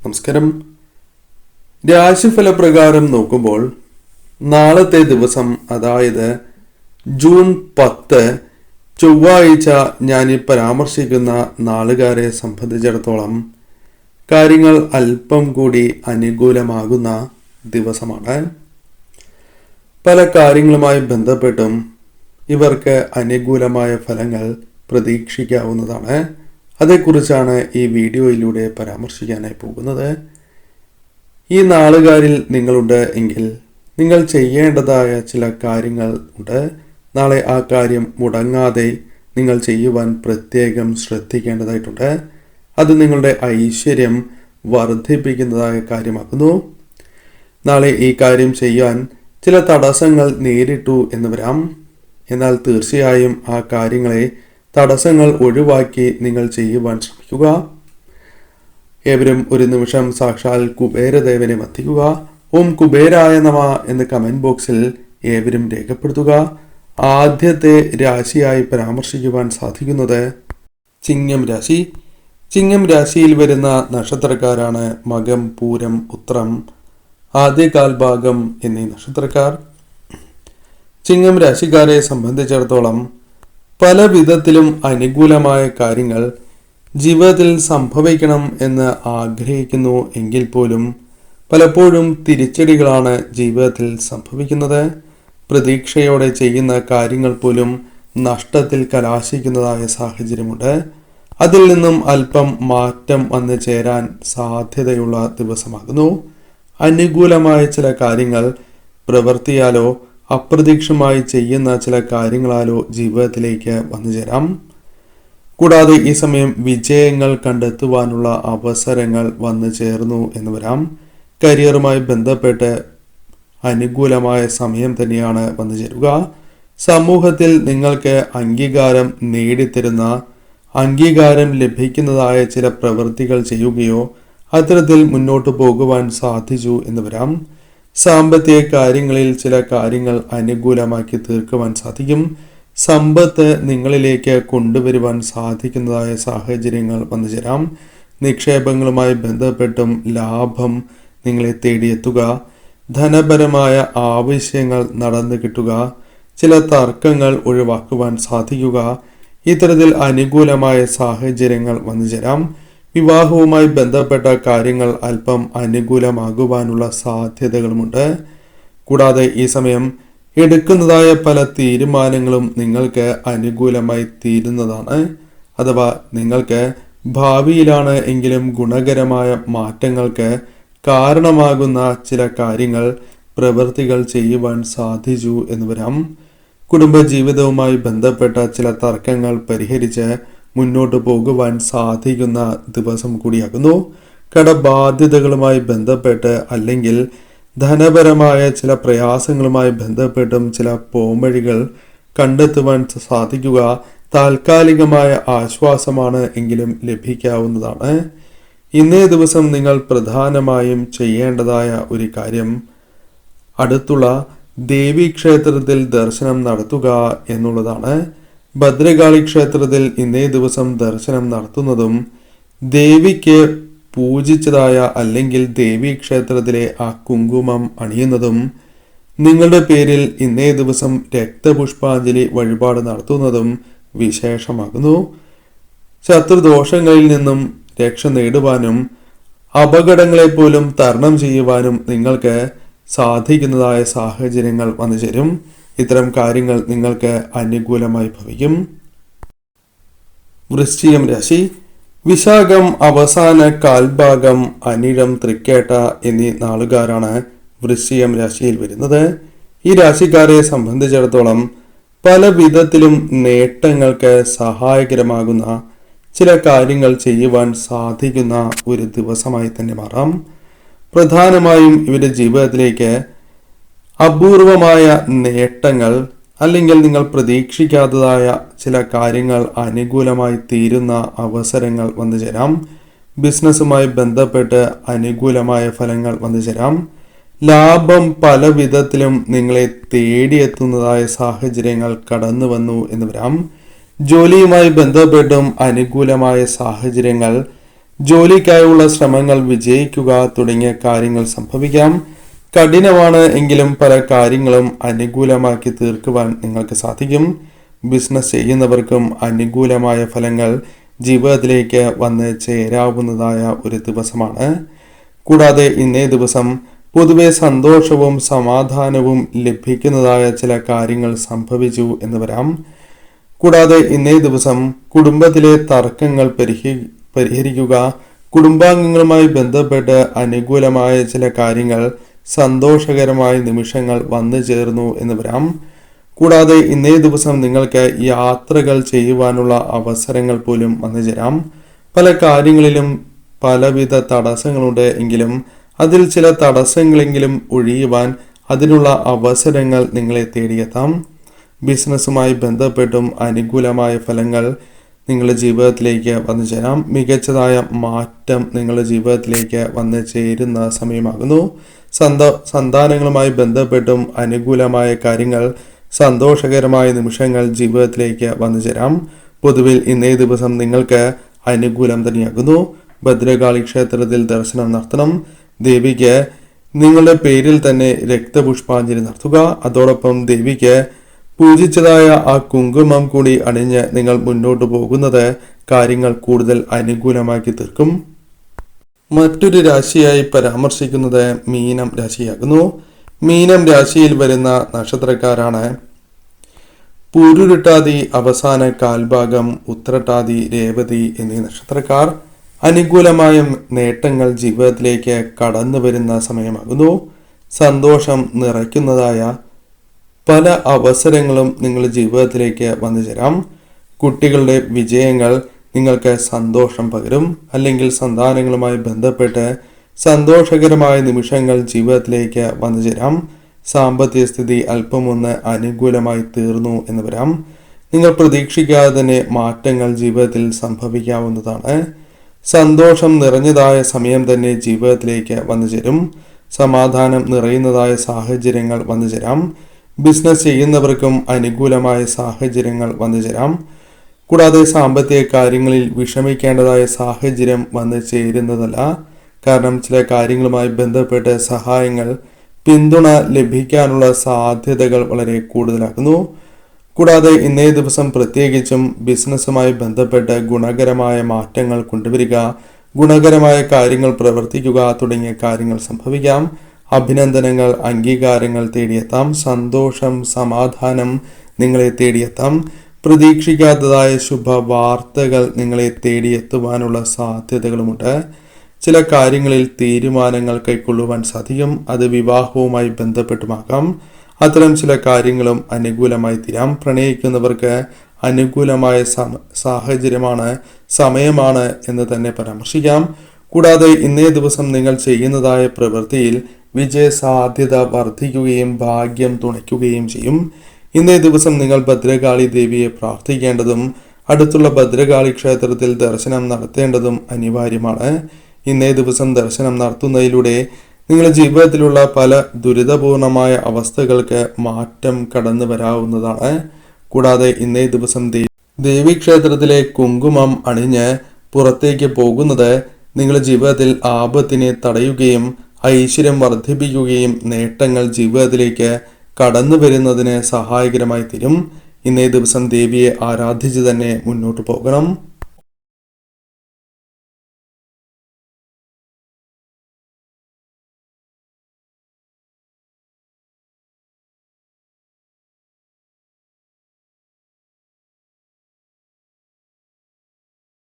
നമസ്കാരം. രാശിഫലപ്രകാരം നോക്കുമ്പോൾ നാളത്തെ ദിവസം, അതായത് ജൂൺ 10 ചൊവ്വാഴ്ച, ഞാനീ പരാമർശിക്കുന്ന നാളുകാരെ സംബന്ധിച്ചിടത്തോളം കാര്യങ്ങൾ അല്പം കൂടി അനുകൂലമാകുന്ന ദിവസമാണ്. പല കാര്യങ്ങളുമായി ബന്ധപ്പെട്ടും ഇവർക്ക് അനുകൂലമായ ഫലങ്ങൾ പ്രതീക്ഷിക്കാവുന്നതാണ്. അതേക്കുറിച്ചാണ് ഈ വീഡിയോയിലൂടെ പരാമർശിക്കാനായി പോകുന്നത്. ഈ നാളുകാരിൽ നിങ്ങളുണ്ട് എങ്കിൽ നിങ്ങൾ ചെയ്യേണ്ടതായ ചില കാര്യങ്ങൾ ഉണ്ട്. നാളെ ആ കാര്യം മുടങ്ങാതെ നിങ്ങൾ ചെയ്യുവാൻ പ്രത്യേകം ശ്രദ്ധിക്കേണ്ടതായിട്ടുണ്ട്. അത് നിങ്ങളുടെ ഐശ്വര്യം വർദ്ധിപ്പിക്കുന്നതായ കാര്യമാക്കുന്നു. നാളെ ഈ കാര്യം ചെയ്യാൻ ചില തടസ്സങ്ങൾ നേരിട്ടു എന്ന് വരാം. എന്നാൽ തീർച്ചയായും ആ കാര്യങ്ങളെ തടസ്സങ്ങൾ ഒഴിവാക്കി നിങ്ങൾ ചെയ്യുവാൻ ശ്രമിക്കുക. ഏവരും ഒരു നിമിഷം സാക്ഷാൽ കുബേരദേവനെ വന്ദിക്കുക. ഓം കുബേരായ നമഃ എന്ന് കമന്റ് ബോക്സിൽ ഏവരും രേഖപ്പെടുത്തുക. ആദ്യത്തെ രാശിയായി പരാമർശിക്കുവാൻ സാധിക്കുന്നത് ചിങ്ങം രാശി. ചിങ്ങം രാശിയിൽ വരുന്ന നക്ഷത്രക്കാരാണ് മകം, പൂരം, ഉത്രം, ആദ്യകാൽഭാഗം എന്നീ നക്ഷത്രക്കാർ. ചിങ്ങം രാശിക്കാരെ സംബന്ധിച്ചിടത്തോളം പല വിധത്തിലും അനുകൂലമായ കാര്യങ്ങൾ ജീവിതത്തിൽ സംഭവിക്കണം എന്ന് ആഗ്രഹിക്കുന്നു എങ്കിൽ പോലും പലപ്പോഴും തിരിച്ചടികളാണ് ജീവിതത്തിൽ സംഭവിക്കുന്നത്. പ്രതീക്ഷയോടെ ചെയ്യുന്ന കാര്യങ്ങൾ പോലും നഷ്ടത്തിൽ കലാശിക്കുന്നതായ സാഹചര്യമുണ്ട്. അതിൽ നിന്നും അല്പം മാറ്റം വന്നു ചേരാൻ സാധ്യതയുള്ള ദിവസമാകുന്നു. അനുകൂലമായ ചില കാര്യങ്ങൾ പ്രവർത്തിയാലോ അപ്രതീക്ഷിതമായി ചെയ്യുന്ന ചില കാര്യങ്ങളാലോ ജീവിതത്തിലേക്ക് വന്നു ചേരാം. കൂടാതെ ഈ സമയം വിജയങ്ങൾ കണ്ടെത്തുവാനുള്ള അവസരങ്ങൾ വന്നു ചേർന്നു എന്ന് വരാം. കരിയറുമായി ബന്ധപ്പെട്ട് അനുകൂലമായ സമയം തന്നെയാണ് വന്നു ചേരുക. സമൂഹത്തിൽ നിങ്ങൾക്ക് അംഗീകാരം നേടിത്തരുന്ന, അംഗീകാരം ലഭിക്കുന്നതായ ചില പ്രവൃത്തികൾ ചെയ്യുകയോ അത്തരത്തിൽ മുന്നോട്ട് പോകുവാൻ സാധിച്ചു എന്ന് വരാം. സാമ്പത്തിക കാര്യങ്ങളിൽ ചില കാര്യങ്ങൾ അനുകൂലമാക്കി തീർക്കുവാൻ സാധിക്കും. സമ്പത്ത് നിങ്ങളിലേക്ക് കൊണ്ടുവരുവാൻ സാധിക്കുന്നതായ സാഹചര്യങ്ങൾ വന്നു ചേരാം. നിക്ഷേപങ്ങളുമായി ബന്ധപ്പെട്ടും ലാഭം നിങ്ങളെ തേടിയെത്തുക. ധനപരമായ ആവശ്യങ്ങൾ നടന്നു കിട്ടുക. ചില തർക്കങ്ങൾ ഒഴിവാക്കുവാൻ സാധിക്കുക. ഇത്തരത്തിൽ അനുകൂലമായ സാഹചര്യങ്ങൾ വന്നു ചേരാം. വിവാഹവുമായി ബന്ധപ്പെട്ട കാര്യങ്ങൾ അല്പം അനുകൂലമാകുവാനുള്ള സാധ്യതകളുമുണ്ട്. കൂടാതെ ഈ സമയം എടുക്കുന്നതായ പല തീരുമാനങ്ങളും നിങ്ങൾക്ക് അനുകൂലമായി തീരുന്നതാണ്. അഥവാ നിങ്ങൾക്ക് ഭാവിയിലാണ് എങ്കിലും ഗുണകരമായ മാറ്റങ്ങൾക്ക് കാരണമാകുന്ന ചില കാര്യങ്ങൾ, പ്രവൃത്തികൾ ചെയ്യുവാൻ സാധിച്ചു എന്ന് വരാം. കുടുംബജീവിതവുമായി ബന്ധപ്പെട്ട ചില തർക്കങ്ങൾ പരിഹരിച്ച് മുന്നോട്ട് പോകുവാൻ സാധിക്കുന്ന ദിവസം കൂടിയാകുന്നു. കടബാധ്യതകളുമായി ബന്ധപ്പെട്ട് അല്ലെങ്കിൽ ധനപരമായ ചില പ്രയാസങ്ങളുമായി ബന്ധപ്പെട്ടും ചില പോംവഴികൾ കണ്ടെത്തുവാൻ സാധിക്കുക. താൽക്കാലികമായ ആശ്വാസമാണ് എങ്കിലും ലഭിക്കാവുന്നതാണ്. ഇന്നേ ദിവസം നിങ്ങൾ പ്രധാനമായും ചെയ്യേണ്ടതായ ഒരു കാര്യം അടുത്തുള്ള ദേവീക്ഷേത്രത്തിൽ ദർശനം നടത്തുക എന്നുള്ളതാണ്. ഭദ്രകാളി ക്ഷേത്രത്തിൽ ഇന്നേ ദിവസം ദർശനം നടത്തുന്നതും ദേവിക്ക് പൂജിച്ചതായ അല്ലെങ്കിൽ ദേവീ ക്ഷേത്രത്തിലെ ആ കുങ്കുമം അണിയുന്നതും, നിങ്ങളുടെ പേരിൽ ഇന്നേ ദിവസം രക്തപുഷ്പാഞ്ജലി വഴിപാട് നടത്തുന്നതും വിശേഷമാകുന്നു. ശത്രുദോഷങ്ങളിൽ നിന്നും രക്ഷ നേടുവാനും അപകടങ്ങളെപ്പോലും തരണം ചെയ്യുവാനും നിങ്ങൾക്ക് സാധിക്കുന്നതായ സാഹചര്യങ്ങൾ വന്നു ചേരും. ഇത്തരം കാര്യങ്ങൾ നിങ്ങൾക്ക് അനുകൂലമായി ഭവിക്കും. വൃശ്ചികം രാശി. വിശാഖം അവസാന കാൽഭാഗം, അനിഴം, തൃക്കേട്ട എന്നീ നാളുകാരാണ് വൃശ്ചികം രാശിയിൽ വരുന്നത്. ഈ രാശിക്കാരെ സംബന്ധിച്ചിടത്തോളം പല വിധത്തിലും നേട്ടങ്ങൾക്ക് സഹായകരമാകുന്ന ചില കാര്യങ്ങൾ ചെയ്യുവാൻ സാധിക്കുന്ന ഒരു ദിവസമായി തന്നെ മാറാം. പ്രധാനമായും ഇവരുടെ ജീവിതത്തിലേക്ക് അപൂർവമായ നേട്ടങ്ങൾ അല്ലെങ്കിൽ നിങ്ങൾ പ്രതീക്ഷിക്കാത്തതായ ചില കാര്യങ്ങൾ അനുകൂലമായി തീരുന്ന അവസരങ്ങൾ വന്നു ചേരാം. ബിസിനസ്സുമായി ബന്ധപ്പെട്ട് അനുകൂലമായ ഫലങ്ങൾ വന്നു ചേരാം. ലാഭം പല വിധത്തിലും നിങ്ങളെ തേടിയെത്തുന്നതായ സാഹചര്യങ്ങൾ കടന്നു വന്നു എന്ന് വരാം. ജോലിയുമായി ബന്ധപ്പെട്ടും അനുകൂലമായ സാഹചര്യങ്ങൾ, ജോലിക്കായുള്ള ശ്രമങ്ങൾ വിജയിക്കുക തുടങ്ങിയ കാര്യങ്ങൾ സംഭവിക്കാം. കഠിനമാണ് എങ്കിലും പല കാര്യങ്ങളും അനുകൂലമാക്കി തീർക്കുവാൻ നിങ്ങൾക്ക് സാധിക്കും. ബിസിനസ് ചെയ്യുന്നവർക്കും അനുകൂലമായ ഫലങ്ങൾ ജീവിതത്തിലേക്ക് വന്ന് ചേരാവുന്നതായ ഒരു ദിവസമാണ്. കൂടാതെ ഇന്നേ ദിവസം പൊതുവെ സന്തോഷവും സമാധാനവും ലഭിക്കുന്നതായ ചില കാര്യങ്ങൾ സംഭവിച്ചു എന്ന് വരാം. കൂടാതെ ഇന്നേ ദിവസം കുടുംബത്തിലെ തർക്കങ്ങൾ പരിഹരിക്കുക, കുടുംബാംഗങ്ങളുമായി ബന്ധപ്പെട്ട് അനുകൂലമായ ചില കാര്യങ്ങൾ, സന്തോഷകരമായ നിമിഷങ്ങൾ വന്നു ചേർന്നു എന്ന് വരാം. കൂടാതെ ഇന്നേ ദിവസം നിങ്ങൾക്ക് യാത്രകൾ ചെയ്യുവാനുള്ള അവസരങ്ങൾ പോലും വന്നു ചേരാം. പല കാര്യങ്ങളിലും പലവിധ തടസ്സങ്ങളുണ്ട് എങ്കിലും അതിൽ ചില തടസ്സങ്ങളെങ്കിലും ഒഴിയുവാൻ അതിനുള്ള അവസരങ്ങൾ നിങ്ങളെ തേടിയെത്താം. ബിസിനസ്സുമായി ബന്ധപ്പെട്ടും അനുകൂലമായ ഫലങ്ങൾ നിങ്ങളുടെ ജീവിതത്തിലേക്ക് വന്നു ചേരാം. മികച്ചതായ മാറ്റം നിങ്ങളുടെ ജീവിതത്തിലേക്ക് വന്നു ചേരുന്ന സമയമാകുന്നു. സന്താനങ്ങളുമായി ബന്ധപ്പെട്ടും അനുകൂലമായ കാര്യങ്ങൾ, സന്തോഷകരമായ നിമിഷങ്ങൾ ജീവിതത്തിലേക്ക് വന്നു ചേരാം. പൊതുവിൽ ഇന്നേ ദിവസം നിങ്ങൾക്ക് അനുകൂലം തന്നെയാകുന്നു. ഭദ്രകാളി ക്ഷേത്രത്തിൽ ദർശനം നടത്തണം. ദേവിക്ക് നിങ്ങളുടെ പേരിൽ തന്നെ രക്തപുഷ്പാഞ്ജലി നടത്തുക. അതോടൊപ്പം ദേവിക്ക് പൂജിച്ചതായ ആ കുങ്കുമം കൂടി അണിഞ്ഞ് നിങ്ങൾ മുന്നോട്ട് പോകുന്നത് കാര്യങ്ങൾ കൂടുതൽ അനുകൂലമാക്കി തീർക്കും. മറ്റൊരു രാശിയായി പരാമർശിക്കുന്നത് മീനം രാശിയാകുന്നു. മീനം രാശിയിൽ വരുന്ന നക്ഷത്രക്കാരാണ് പൂരുരുട്ടാതി അവസാന കാൽഭാഗം, ഉത്രട്ടാതി, രേവതി എന്നീ നക്ഷത്രക്കാർ. അനുകൂലമായ നേട്ടങ്ങൾ ജീവിതത്തിലേക്ക് കടന്നു വരുന്ന സമയമാകുന്നു. സന്തോഷം നിറയ്ക്കുന്നതായ പല അവസരങ്ങളും നിങ്ങളുടെ ജീവിതത്തിലേക്ക് വന്നു ചേരാം. കുട്ടികളുടെ വിജയങ്ങൾ നിങ്ങൾക്ക് സന്തോഷം പകരും. അല്ലെങ്കിൽ സന്താനങ്ങളുമായി ബന്ധപ്പെട്ട് സന്തോഷകരമായ നിമിഷങ്ങൾ ജീവിതത്തിലേക്ക് വന്നു ചേരാം. സാമ്പത്തിക സ്ഥിതി അല്പമൊന്ന് അനുകൂലമായി തീർന്നു എന്ന് വരാം. നിങ്ങൾ പ്രതീക്ഷിക്കാതെ തന്നെ മാറ്റങ്ങൾ ജീവിതത്തിൽ സംഭവിക്കാവുന്നതാണ്. സന്തോഷം നിറഞ്ഞതായ സമയം തന്നെ ജീവിതത്തിലേക്ക് വന്നു ചേരും. സമാധാനം നിറയുന്നതായ സാഹചര്യങ്ങൾ വന്നു ചേരാം. ബിസിനസ് ചെയ്യുന്നവർക്കും അനുകൂലമായ സാഹചര്യങ്ങൾ വന്നു ചേരാം. കൂടാതെ സാമ്പത്തിക കാര്യങ്ങളിൽ വിഷമിക്കേണ്ടതായ സാഹചര്യം വന്നു ചേരുന്നതല്ല. കാരണം ചില കാര്യങ്ങളുമായി ബന്ധപ്പെട്ട് സഹായങ്ങൾ, പിന്തുണ ലഭിക്കാനുള്ള സാധ്യതകൾ വളരെ കൂടുതലാകുന്നു. കൂടാതെ ഇന്നേ ദിവസം പ്രത്യേകിച്ചും ബിസിനസ്സുമായി ബന്ധപ്പെട്ട് ഗുണകരമായ മാറ്റങ്ങൾ കൊണ്ടുവരിക, ഗുണകരമായ കാര്യങ്ങൾ പ്രവർത്തിക്കുക തുടങ്ങിയ കാര്യങ്ങൾ സംഭവിക്കാം. അഭിനന്ദനങ്ങൾ, അംഗീകാരങ്ങൾ തേടിയെത്താം. സന്തോഷം, സമാധാനം നിങ്ങളെ തേടിയെത്താം. പ്രതീക്ഷിക്കാത്തതായ ശുഭവാർത്തകൾ നിങ്ങളെ തേടിയെത്തുവാനുള്ള സാധ്യതകളുമുണ്ട്. ചില കാര്യങ്ങളിൽ തീരുമാനങ്ങൾ കൈക്കൊള്ളുവാൻ സാധിക്കും. അത് വിവാഹവുമായി ബന്ധപ്പെട്ടുമാകാം. അത്തരം ചില കാര്യങ്ങളും അനുകൂലമായി തീരാം. പ്രണയിക്കുന്നവർക്ക് അനുകൂലമായ സാഹചര്യമാണ്, സമയമാണ് എന്ന് തന്നെ പരാമർശിക്കാം. കൂടാതെ ഇന്നേ ദിവസം നിങ്ങൾ ചെയ്യുന്നതായ പ്രവൃത്തിയിൽ വിജയ സാധ്യത വർദ്ധിക്കുകയും ഭാഗ്യം തുണയ്ക്കുകയും ചെയ്യും. ഇന്നേ ദിവസം നിങ്ങൾ ഭദ്രകാളി ദേവിയെ പ്രാർത്ഥിക്കേണ്ടതും അടുത്തുള്ള ഭദ്രകാളി ക്ഷേത്രത്തിൽ ദർശനം നടത്തേണ്ടതും അനിവാര്യമാണ്. ഇന്നേ ദിവസം ദർശനം നടത്തുന്നതിലൂടെ നിങ്ങളുടെ ജീവിതത്തിലുള്ള പല ദുരിതപൂർണമായ അവസ്ഥകൾക്ക് മാറ്റം കടന്നു വരാവുന്നതാണ്. കൂടാതെ ഇന്നേ ദിവസം ദേവീക്ഷേത്രത്തിലെ കുങ്കുമം അണിഞ്ഞ് പുറത്തേക്ക് പോകുന്നത് നിങ്ങളുടെ ജീവിതത്തിൽ ആപത്തിനെ തടയുകയും ഐശ്വര്യം വർദ്ധിപ്പിക്കുകയും നേട്ടങ്ങൾ ജീവിതത്തിലേക്ക് കടന്നു വരുന്നതിന് സഹായകരമായി തീരും. ഇന്നേ ദിവസം ദേവിയെ ആരാധിച്ച് തന്നെ മുന്നോട്ട് പോകണം.